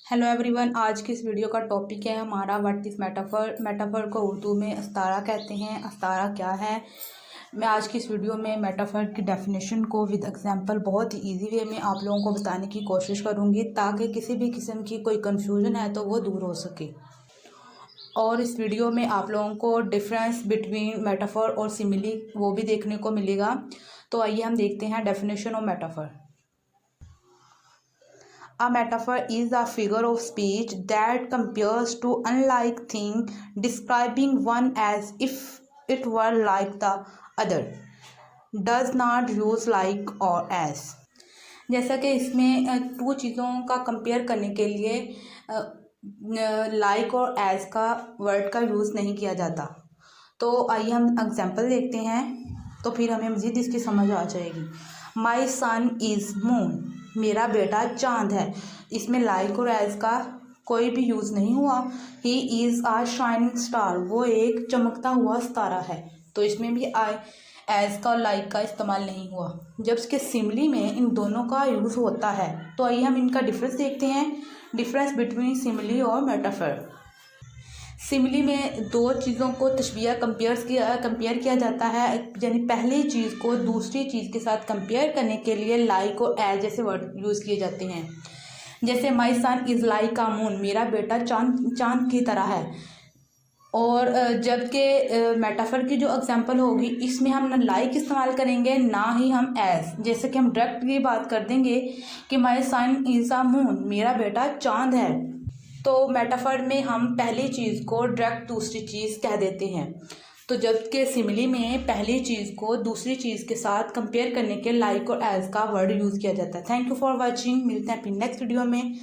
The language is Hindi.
हेलो एवरीवन, आज की इस वीडियो का टॉपिक है हमारा व्हाट इज़ मेटाफर। मेटाफर को उर्दू में अस्तारा कहते हैं। अस्तारा क्या है? मैं आज की इस वीडियो में मेटाफर की डेफिनेशन को विद एग्जांपल बहुत ही इजी वे में आप लोगों को बताने की कोशिश करूंगी ताकि किसी भी किस्म की कोई कंफ्यूजन है तो वो दूर हो सके। और इस वीडियो में आप लोगों को डिफरेंस बिटवीन मेटाफर और सिमिली वो भी देखने को मिलेगा। तो आइए हम देखते हैं definition of metaphor. A metaphor is a figure of speech that compares two unlike things, describing one as if it were like the other. Does not use like or as. जैसा कि इसमें टू चीज़ों का कंपेयर करने के लिए लाइक और एज का वर्ड का यूज़ नहीं किया जाता। तो आइए हम एग्जांपल देखते हैं तो फिर हमें मज़ीद इसकी समझ आ जाएगी। माई सन इज़ मून, मेरा बेटा चांद है। इसमें लाइक और एज का कोई भी यूज़ नहीं हुआ। He is a shining star, वो एक चमकता हुआ सितारा है। तो इसमें भी एज का और लाइक का इस्तेमाल नहीं हुआ। जब इसके सिमिली में इन दोनों का यूज़ होता है तो आइए हम इनका डिफरेंस देखते हैं। डिफरेंस बिटवीन सिमिली और मेटाफर। सिमिली में दो चीज़ों को तशबीह कंपेयर किया जाता है, यानी पहली चीज़ को दूसरी चीज़ के साथ कंपेयर करने के लिए लाइक और एज जैसे वर्ड यूज़ किए जाते हैं। जैसे माई सन इज़ लाइक आ मून, मेरा बेटा चांद की तरह है। और जबकि मेटाफर की जो एग्जांपल होगी इसमें हम ना लाइक इस्तेमाल करेंगे ना ही हम एज। जैसे कि हम डायरेक्टली बात कर देंगे कि माई सन इज़ आ मून, मेरा बेटा चांद है। तो मेटाफर में हम पहली चीज़ को डायरेक्ट दूसरी चीज़ कह देते हैं। तो जबकि सिमिली में पहली चीज़ को दूसरी चीज़ के साथ कंपेयर करने के लाइक और एज का वर्ड यूज़ किया जाता है। Thank you for watching. मिलते हैं अपनी नेक्स्ट वीडियो में।